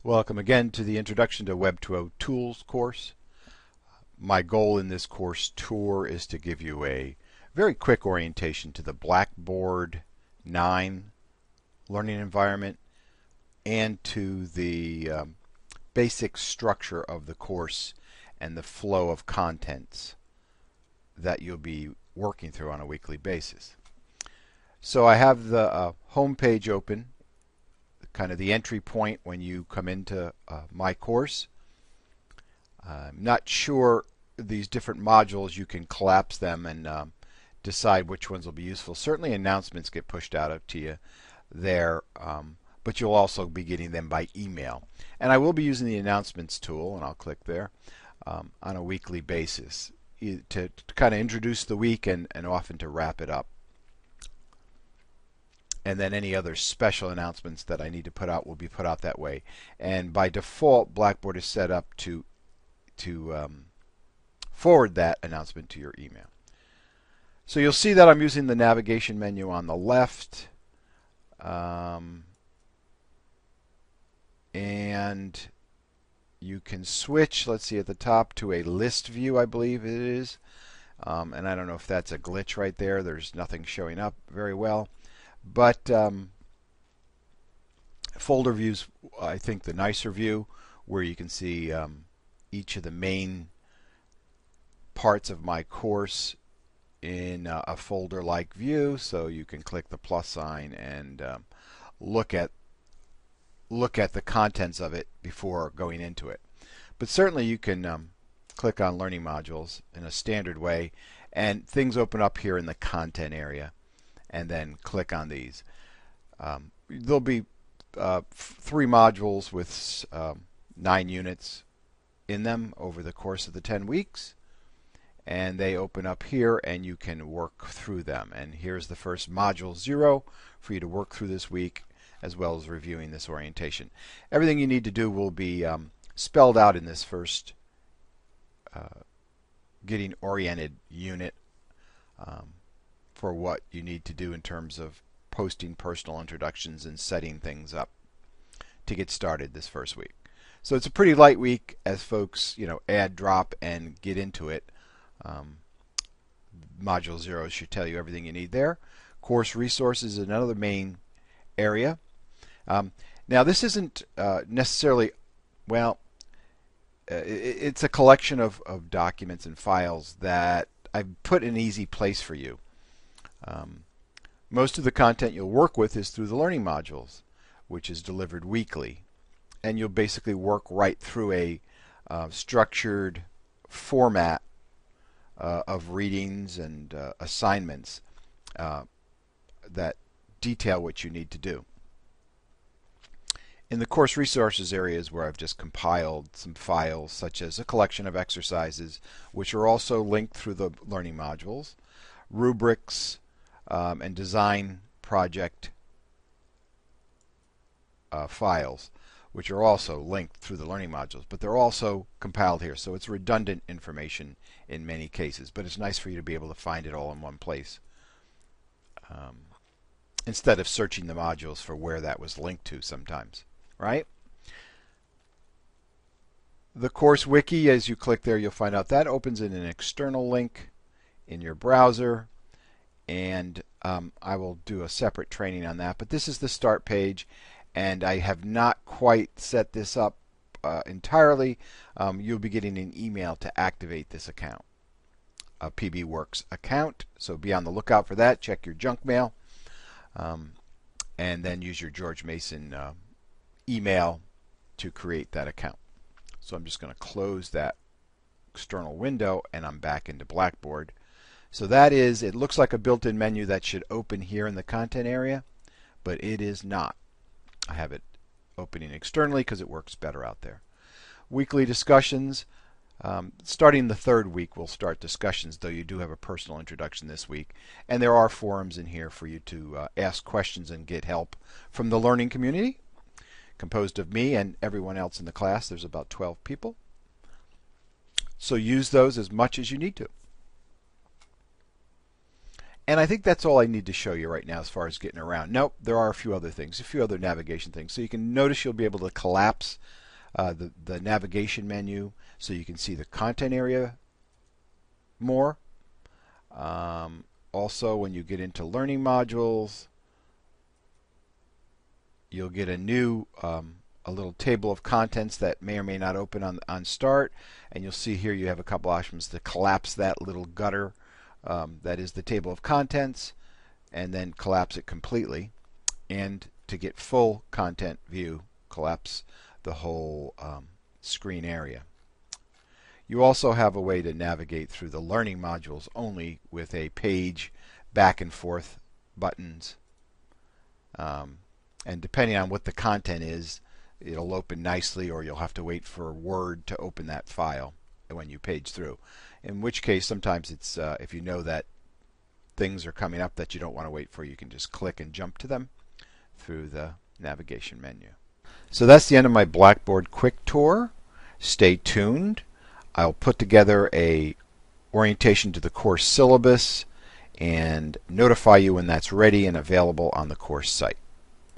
Welcome again to the Introduction to Web 2.0 Tools course. My goal in this course tour is to give you a very quick orientation to the Blackboard 9 learning environment and to the basic structure of the course and the flow of contents that you'll be working through on a weekly basis. So I have the home page open, kind of the entry point when you come into my course. I'm not sure these different modules, you can collapse them and decide which ones will be useful. Certainly announcements get pushed out to you there, but you'll also be getting them by email. And I will be using the announcements tool, and I'll click there, on a weekly basis to kind of introduce the week and often to wrap it up. And then any other special announcements that I need to put out will be put out that way. And by default, Blackboard is set up to forward that announcement to your email. So you'll see that I'm using the navigation menu on the left. And you can switch, let's see, at the top to a list view, I believe it is. And I don't know if that's a glitch right there. There's nothing showing up very well. But folder views, I think the nicer view, where you can see each of the main parts of my course in a folder-like view. So you can click the plus sign and look at the contents of it before going into it. But certainly you can click on Learning Modules in a standard way, and things open up here in the content area. And then click on these. There'll be 3 modules with 9 units in them over the course of the 10 weeks. And they open up here and you can work through them. And here's the first module 0 for you to work through this week, as well as reviewing this orientation. Everything you need to do will be spelled out in this first Getting Oriented unit. For what you need to do in terms of posting personal introductions and setting things up to get started this first week. So it's a pretty light week as folks, add, drop, and get into it. Module 0 should tell you everything you need there. Course resources is another main area. Now this isn't necessarily, well, it's a collection of documents and files that I've put in an easy place for you. Most of the content you'll work with is through the learning modules, which is delivered weekly. And you'll basically work right through a structured format of readings and assignments that detail what you need to do. In the course resources areas where I've just compiled some files, such as a collection of exercises, which are also linked through the learning modules, rubrics, and design project files, which are also linked through the learning modules, but they're also compiled here. So it's redundant information in many cases, but it's nice for you to be able to find it all in one place instead of searching the modules for where that was linked to sometimes, right? The course wiki, as you click there, you'll find out that opens in an external link in your browser. And I will do a separate training on that. But this is the start page, and I have not quite set this up entirely. You'll be getting an email to activate this account, a PBWorks account. So be on the lookout for that. Check your junk mail, and then use your George Mason email to create that account. So I'm just going to close that external window, and I'm back into Blackboard. So that is, it looks like a built-in menu that should open here in the content area, but it is not. I have it opening externally because it works better out there. Weekly discussions. Starting the 3rd week, we'll start discussions, though you do have a personal introduction this week. And there are forums in here for you to ask questions and get help from the learning community, composed of me and everyone else in the class. There's about 12 people. So use those as much as you need to. And I think that's all I need to show you right now as far as getting around. Nope, there are a few other things, a few other navigation things. So you can notice you'll be able to collapse the navigation menu so you can see the content area more. Also, when you get into learning modules, you'll get a new a little table of contents that may or may not open on start, and you'll see here you have a couple options to collapse that little gutter that is the table of contents, and then collapse it completely, and to get full content view, collapse the whole screen area. You also have a way to navigate through the learning modules only with a page back and forth buttons. And depending on what the content is, it'll open nicely, or you'll have to wait for Word to open that file when you page through. In which case, sometimes it's if you know that things are coming up that you don't want to wait for, you can just click and jump to them through the navigation menu. So that's the end of my Blackboard quick tour. Stay tuned. I'll put together a orientation to the course syllabus and notify you when that's ready and available on the course site.